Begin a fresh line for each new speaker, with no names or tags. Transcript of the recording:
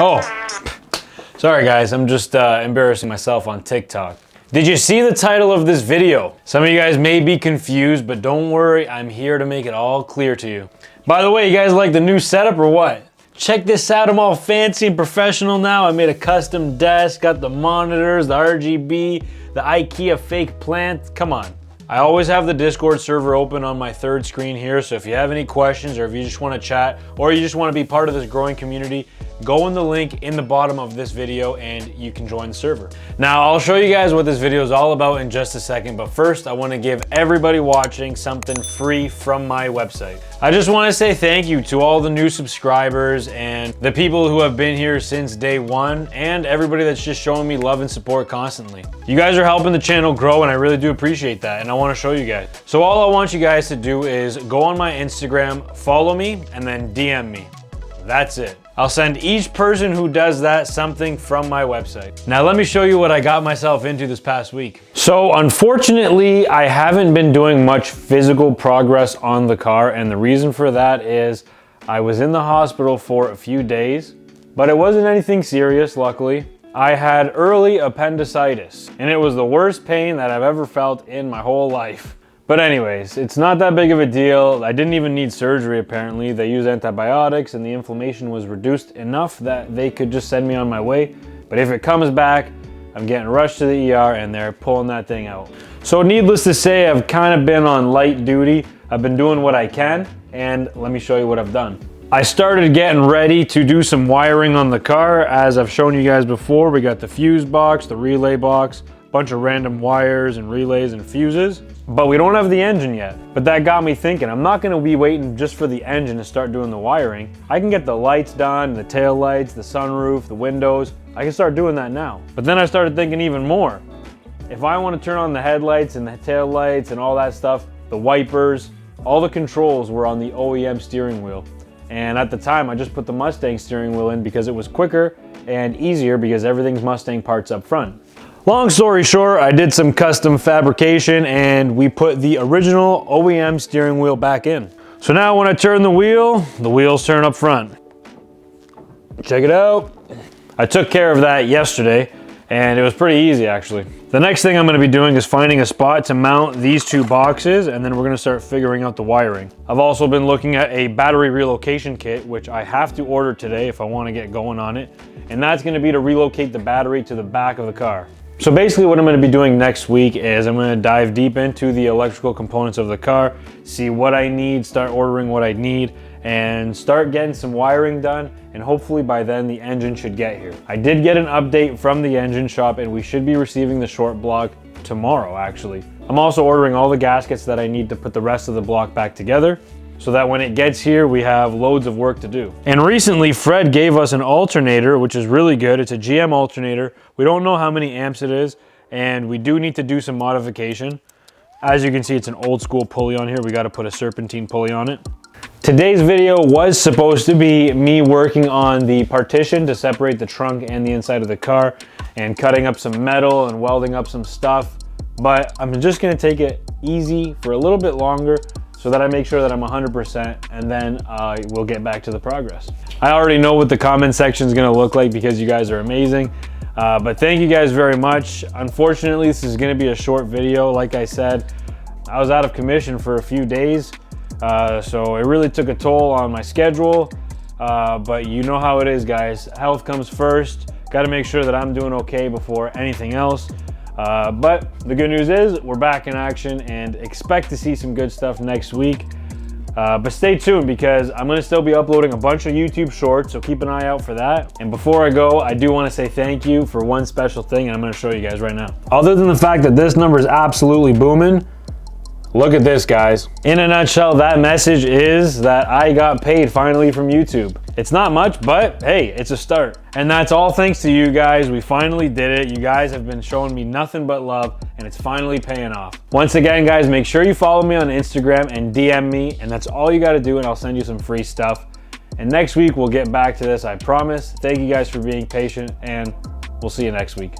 Oh, sorry guys, I'm just embarrassing myself on TikTok. Did you see the title of this video? Some of you guys may be confused, but don't worry, I'm here to make it all clear to you. By the way, you guys like the new setup or what? Check this out, I'm all fancy and professional now. I made a custom desk, got the monitors, the RGB, the IKEA fake plant. Come on. I always have the Discord server open on my third screen here, so if you have any questions or if you just want to chat or you just want to be part of this growing community, go in the link in the bottom of this video and you can join the server. Now, I'll show you guys what this video is all about in just a second, but first I want to give everybody watching something free from my website. I just want to say thank you to all the new subscribers and the people who have been here since day one and everybody that's just showing me love and support constantly. You guys are helping the channel grow and I really do appreciate that, and I want to show you guys. So all I want you guys to do is go on my Instagram, follow me, and then DM me. That's it. I'll send each person who does that something from my website. Now let me show you what I got myself into this past week. So unfortunately, I haven't been doing much physical progress on the car, and the reason for that is I was in the hospital for a few days, but it wasn't anything serious, luckily. I had early appendicitis, and it was the worst pain that I've ever felt in my whole life. But anyways, it's not that big of a deal. I didn't even need surgery apparently. They used antibiotics and the inflammation was reduced enough that they could just send me on my way. But if it comes back, I'm getting rushed to the ER and they're pulling that thing out. So needless to say, I've kind of been on light duty. I've been doing what I can, and let me show you what I've done. I started getting ready to do some wiring on the car. As I've shown you guys before, we got the fuse box, the relay box, bunch of random wires and relays and fuses, but we don't have the engine yet. But that got me thinking, I'm not gonna be waiting just for the engine to start doing the wiring. I can get the lights done, the tail lights, the sunroof, the windows. I can start doing that now. But then I started thinking even more. If I want to turn on the headlights and the tail lights and all that stuff, the wipers, all the controls were on the OEM steering wheel. And at the time, I just put the Mustang steering wheel in because it was quicker and easier because everything's Mustang parts up front. Long story short, I did some custom fabrication and we put the original OEM steering wheel back in. So now when I turn the wheels turn up front. Check it out. I took care of that yesterday and it was pretty easy actually. The next thing I'm going to be doing is finding a spot to mount these two boxes, and then we're going to start figuring out the wiring. I've also been looking at a battery relocation kit, which I have to order today if I want to get going on it. And that's going to be to relocate the battery to the back of the car. So basically what I'm going to be doing next week is I'm going to dive deep into the electrical components of the car, see what I need, start ordering what I need, and start getting some wiring done, and hopefully by then the engine should get here. I did get an update from the engine shop and we should be receiving the short block tomorrow actually. I'm also ordering all the gaskets that I need to put the rest of the block back together, so that when it gets here, we have loads of work to do. And recently, Fred gave us an alternator, which is really good. It's a GM alternator. We don't know how many amps it is, and we do need to do some modification. As you can see, it's an old school pulley on here. We got to put a serpentine pulley on it. Today's video was supposed to be me working on the partition to separate the trunk and the inside of the car and cutting up some metal and welding up some stuff. But I'm just gonna take it easy for a little bit longer so that I make sure that I'm 100%, and then we'll get back to the progress. I already know what the comment section is gonna look like because you guys are amazing. But thank you guys very much. Unfortunately, this is gonna be a short video. Like I said, I was out of commission for a few days. So it really took a toll on my schedule, but you know how it is, guys. Health comes first. Got to make sure that I'm doing okay before anything else. But the good news is we're back in action and expect to see some good stuff next week. But stay tuned because I'm going to still be uploading a bunch of YouTube shorts, so keep an eye out for that. And before I go, I do want to say thank you for one special thing, and I'm going to show you guys right now. Other than the fact that this number is absolutely booming, look at this, guys. In a nutshell, that message is that I got paid finally from YouTube. It's not much, but hey, it's a start. And that's all thanks to you guys. We finally did it. You guys have been showing me nothing but love, and it's finally paying off. Once again, guys, make sure you follow me on Instagram and DM me, and that's all you got to do, and I'll send you some free stuff. And next week, we'll get back to this, I promise. Thank you guys for being patient, and we'll see you next week.